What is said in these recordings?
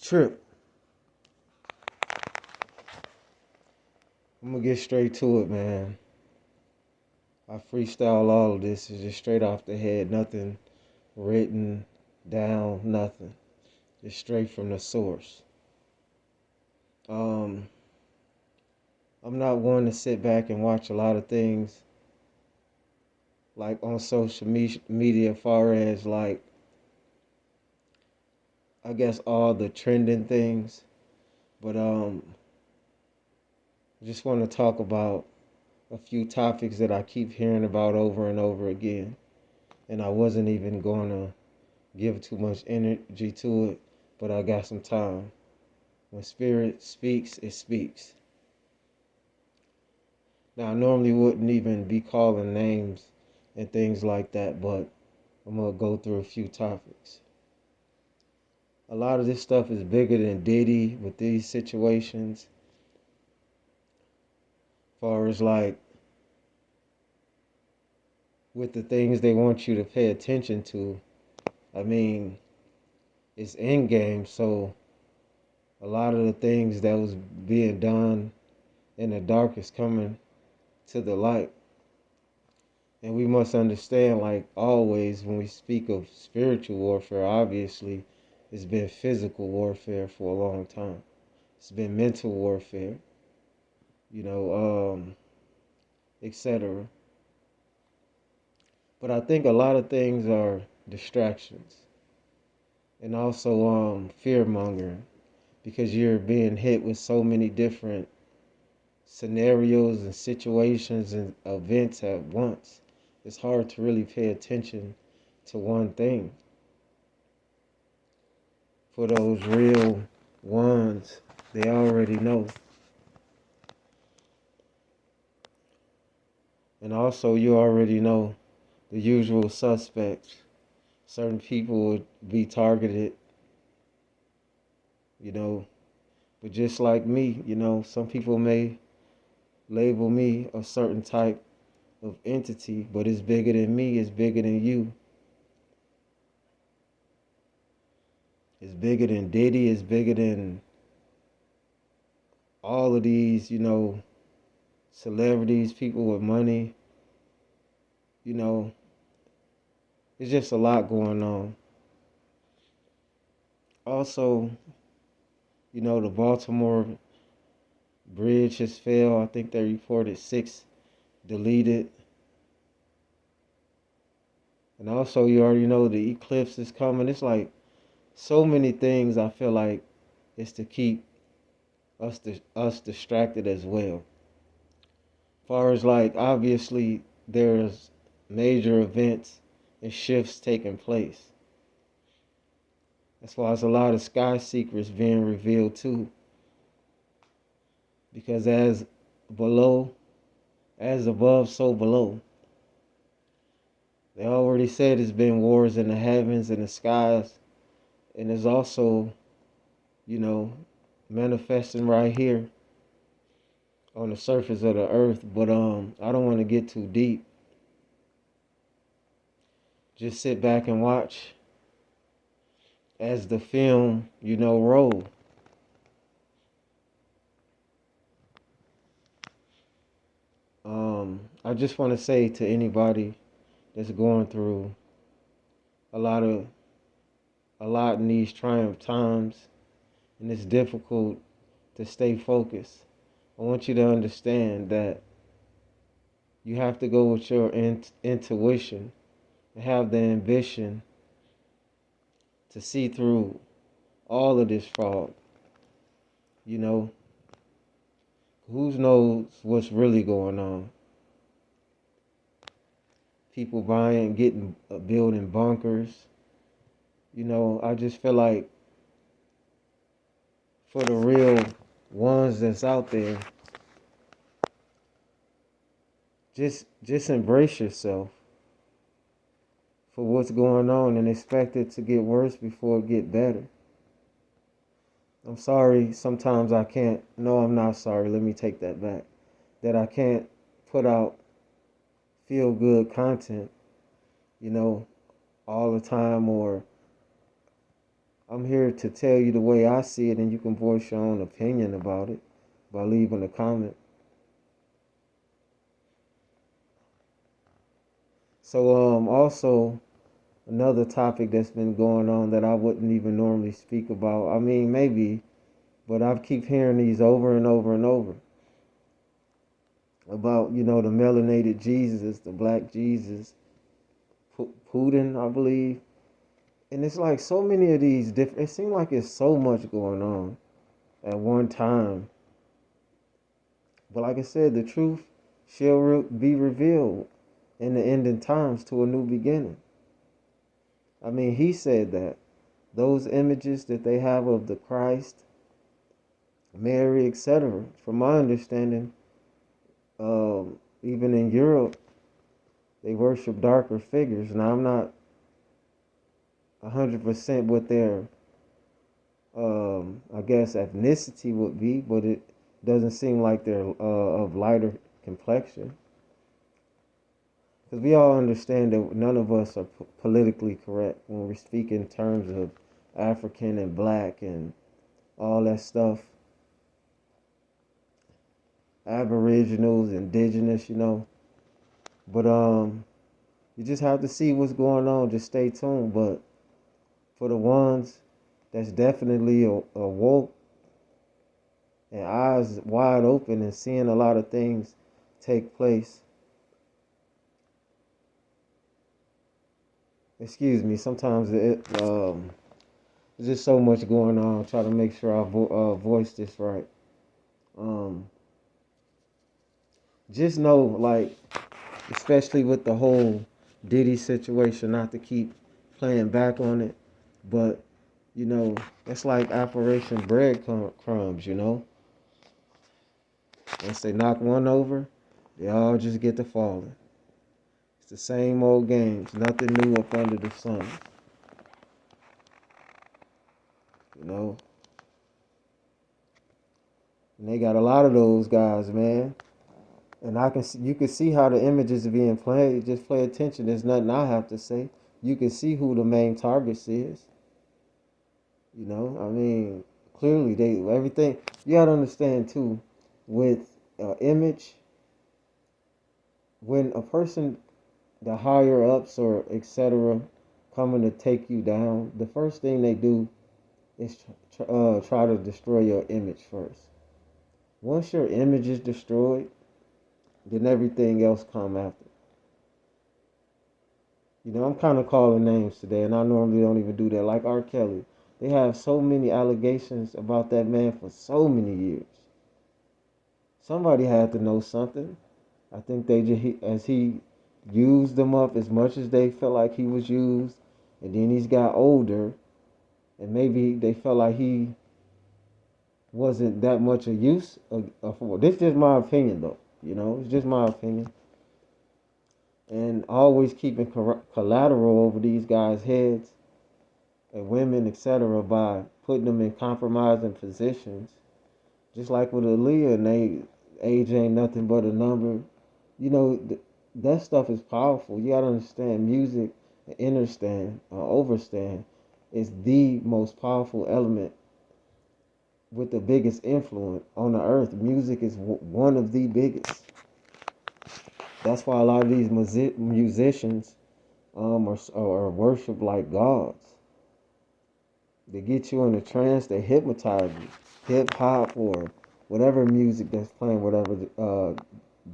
Trip. I'm gonna get straight to it, man. I freestyle all of this. It's just straight off the head. Nothing written down. Nothing. Just straight from the source. Um, I'm not one to sit back and watch a lot of things like on social media, as far as like I guess all the trending things. But I just want to talk about a few topics that I keep hearing about over and over again. And I wasn't even going to give too much energy to it, but I got some time. When spirit speaks, it speaks. Now, I normally wouldn't even be calling names and things like that, but I'm going to go through a few topics. A lot of this stuff is bigger than Diddy with these situations. As far as like with the things they want you to pay attention to, I mean, it's in game, so a lot of the things that was being done in the dark is coming to the light. And we must understand, like always, when we speak of spiritual warfare, obviously, it's been physical warfare for a long time. It's been mental warfare, you know, etc. But I think a lot of things are distractions and also fear mongering because you're being hit with so many different scenarios and situations and events at once. It's hard to really pay attention to one thing. For those real ones, they already know. And also, you already know the usual suspects. Certain people would be targeted, you know. But just like me, you know, some people may label me a certain type of entity, but it's bigger than me, it's bigger than you. It's bigger than Diddy, it's bigger than all of these, you know, celebrities, people with money. You know, it's just a lot going on. Also, you know, the Baltimore bridge has failed. I think they reported 6 deleted. And also, you already know the eclipse is coming. It's like so many things I feel like it's to keep us distracted as well. As far as like, obviously, there's major events and shifts taking place. As far as a lot of sky secrets being revealed too. Because below, as above, so below. They already said it's been wars in the heavens and the skies. And it's also, you know, manifesting right here on the surface of the earth. But I don't want to get too deep. Just sit back and watch as the film, you know, roll. I just want to say to anybody that's going through a lot of a lot in these triumph times, and it's difficult to stay focused. I want you to understand that you have to go with your intuition and have the ambition to see through all of this fraud. You know, who knows what's really going on? People buying, getting, building bunkers. You know, I just feel like for the real ones that's out there, just embrace yourself for what's going on and expect it to get worse before it get better. I'm sorry, sometimes I can't. No, I'm not sorry. Let me take that back. That I can't put out feel good content, you know, all the time or I'm here to tell you the way I see it, and you can voice your own opinion about it by leaving a comment. So, also another topic that's been going on that I wouldn't even normally speak about. I mean, maybe, but I keep hearing these over and over and over about, the melanated Jesus, the black Jesus, Putin, I believe. And it's like so many of these different, it seems like it's so much going on at one time. But like I said, the truth shall be revealed in the ending times to a new beginning. I mean, he said that those images that they have of the Christ, Mary, etc., from my understanding, even in Europe, they worship darker figures. Now, I'm not 100% what their, I guess, ethnicity would be, but it doesn't seem like they're of lighter complexion. Because we all understand that none of us are politically correct when we speak in terms of African and black and all that stuff. Aboriginals, indigenous. But you just have to see what's going on. Just stay tuned. But for the ones that's definitely awoke and eyes wide open and seeing a lot of things take place. Excuse me. Sometimes there's just so much going on. Try to make sure I voice this right. Um, just know, like, especially with the whole Diddy situation, not to keep playing back on it, but it's like Operation Breadcrumbs. Once they knock one over, they all just get to falling. It's the same old games, nothing new up under the sun. you know. And they got a lot of those guys, man. And you can see how the images are being played. Just pay attention. There's nothing I have to say. You can see who the main targets is. I mean, clearly everything. You gotta understand too, with image, when a person, the higher ups or etc., coming to take you down, the first thing they do is try to destroy your image first. Once your image is destroyed, then everything else come after. I'm kind of calling names today, and I normally don't even do that. Like R. Kelly, they have so many allegations about that man for so many years. Somebody had to know something. I think as he used them up as much as they felt like he was used, and then he's got older, and maybe they felt like he wasn't that much of use for. This is just my opinion, though. It's just my opinion. And always keeping collateral over these guys' heads and women, etc., by putting them in compromising positions. Just like with Aaliyah, and age ain't nothing but a number. That stuff is powerful. You gotta understand music, understand, overstand is the most powerful element with the biggest influence on the earth. Music is one of the biggest. That's why a lot of these musicians are worshipped like gods. They get you in a trance, they hypnotize you. Hip hop or whatever music that's playing, whatever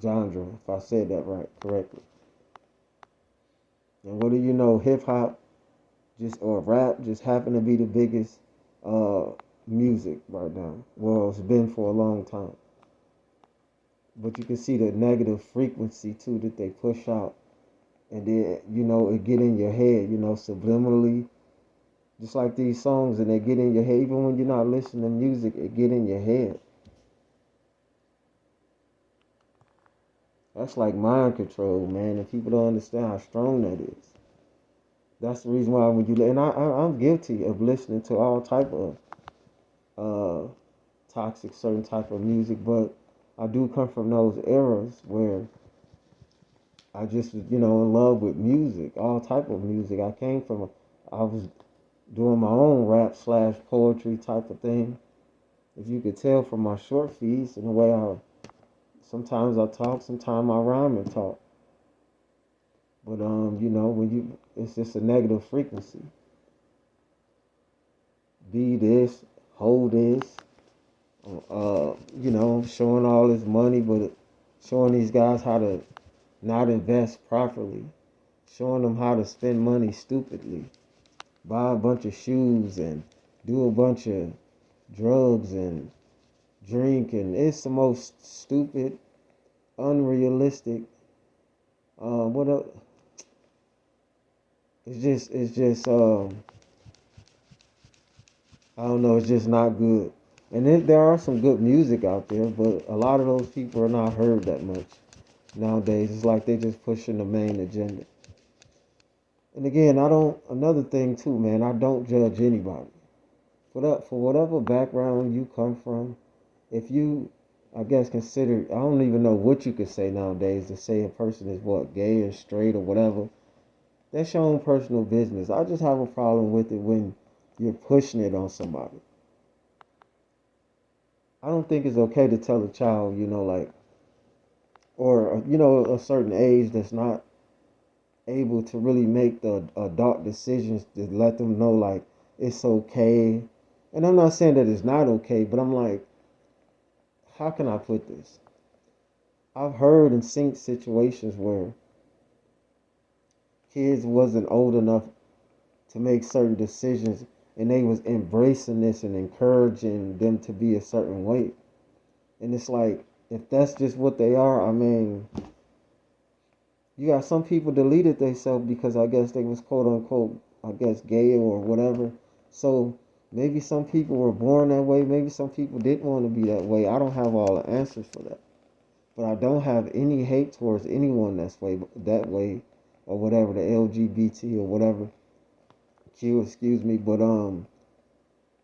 genre, if I said that correctly. And what do you know, hip hop or rap just happen to be the biggest music right now. Well, it's been for a long time. But you can see the negative frequency too that they push out. And then, it get in your head, subliminally. Just like these songs, and they get in your head. Even when you're not listening to music, it get in your head. That's like mind control, man. And people don't understand how strong that is. That's the reason why when I'm guilty of listening to all type of toxic, certain type of music, but I do come from those eras where I just was, in love with music, all type of music. I was doing my own rap slash poetry type of thing. If you could tell from my short feeds and the way sometimes I talk, sometimes I rhyme and talk. But when it's just a negative frequency. Be this, hold this, showing all this money, but showing these guys how to not invest properly, showing them how to spend money stupidly, buy a bunch of shoes and do a bunch of drugs and drink, and it's the most stupid, unrealistic. What else? It's just. I don't know. It's just not good. And there are some good music out there, but a lot of those people are not heard that much nowadays. It's like they just pushing the main agenda. And again, I don't. Another thing too, man. I don't judge anybody for whatever background you come from. If you, I guess, consider. I don't even know what you could say nowadays to say a person is what, gay or straight or whatever. That's your own personal business. I just have a problem with it when you're pushing it on somebody. I don't think it's okay to tell a child, like, or, a certain age that's not able to really make the adult decisions to let them know, like, it's okay. And I'm not saying that it's not okay, but I'm like, how can I put this? I've heard and seen situations where kids wasn't old enough to make certain decisions and they was embracing this and encouraging them to be a certain way. And it's like, if that's just what they are, I mean, you got some people deleted themselves because I guess they was quote unquote, I guess, gay or whatever. So maybe some people were born that way. Maybe some people didn't want to be that way. I don't have all the answers for that. But I don't have any hate towards anyone that way or whatever, the LGBT or whatever. Excuse me. But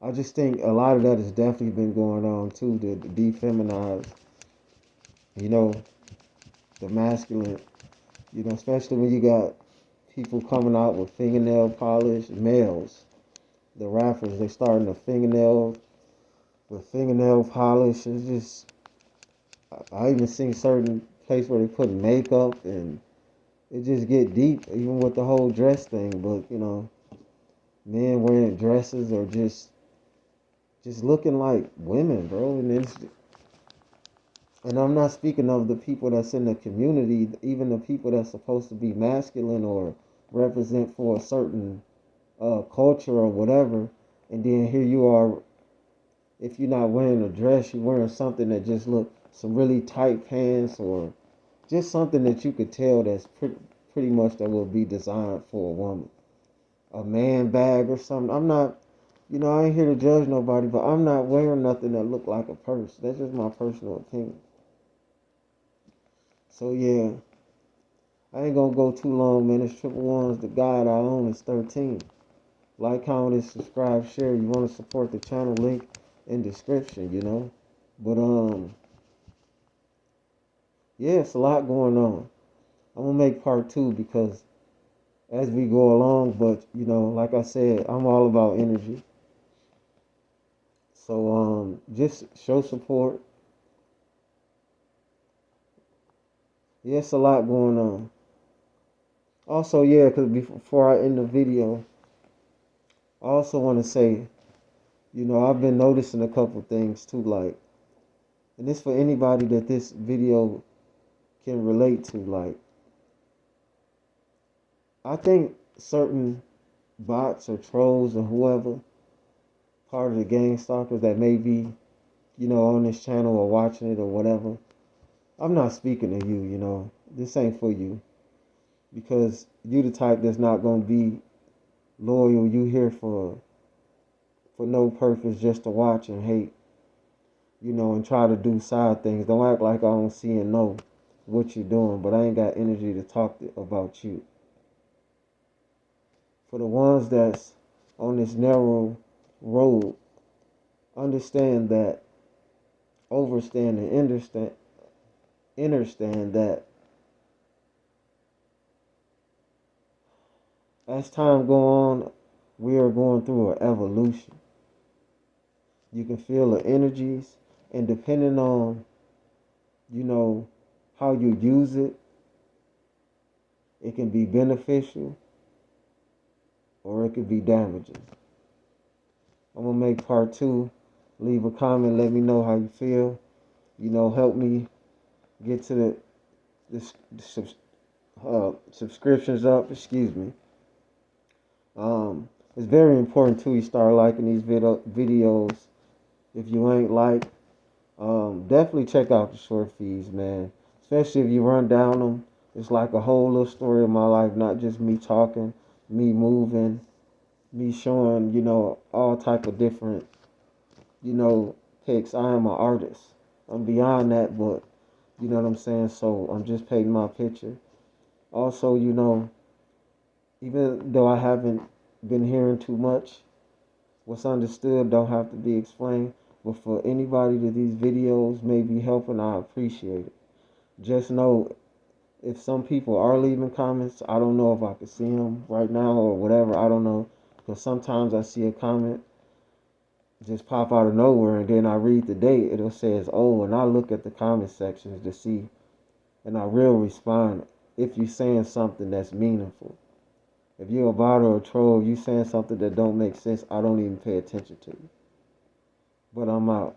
I just think a lot of that has definitely been going on too, to defeminize, you know, the masculine, especially when you got people coming out with fingernail polish, males, the rappers, they starting the fingernail with fingernail polish. It's just, I even seen certain place where they put makeup and it just get deep, even with the whole dress thing. But men wearing dresses or just looking like women, bro. And I'm not speaking of the people that's in the community, even the people that's supposed to be masculine or represent for a certain culture or whatever. And then here you are, if you're not wearing a dress, you're wearing something that just look some really tight pants or just something that you could tell that's pretty much that will be designed for a woman. A man bag or something. I'm not, I ain't here to judge nobody, but I'm not wearing nothing that look like a purse. That's just my personal opinion. So yeah, I ain't gonna go too long, man. It's Triple Ones. The guide I own is 13. Like, comment, and subscribe, share. You want to support the channel? Link in description. But yeah, it's a lot going on. I'm gonna make part 2 because as we go along, but like I said, I'm all about energy. So just show support. Yeah, it's a lot going on. Also, yeah, because before I end the video, I also want to say, I've been noticing a couple things too, like, and this for anybody that this video can relate to, like, I think certain bots or trolls or whoever, part of the gang stalkers that may be, on this channel or watching it or whatever, I'm not speaking to you, this ain't for you. Because you the type that's not gonna be loyal. You here for no purpose, just to watch and hate, and try to do side things. Don't act like I don't see and know what you're doing, but I ain't got energy to talk about you. For the ones that's on this narrow road, understand that, overstand and understand that as time go on, We are going through an evolution. You can feel the energies, and depending on, you know, how you use it, it can be beneficial or it could be damaging. I'm gonna make part two. Leave a comment, let me know how you feel. Help me get to the subscriptions up. Excuse me. It's very important too. You start liking these videos. If you ain't like, definitely check out the short feeds, man. Especially if you run down them. It's like a whole little story of my life, not just me talking, me moving, me showing, all type of different, pics. I am an artist. I'm beyond that, but you know what I'm saying? So I'm just painting my picture. Also, even though I haven't been hearing too much, what's understood don't have to be explained. But for anybody that these videos may be helping, I appreciate it. Just know if some people are leaving comments, I don't know if I can see them right now or whatever. I don't know. Because sometimes I see a comment just pop out of nowhere and then I read the date. It'll says, oh, and I look at the comment sections to see. And I will respond if you're saying something that's meaningful. If you're a bot or a troll, you saying something that don't make sense, I don't even pay attention to you. But I'm out.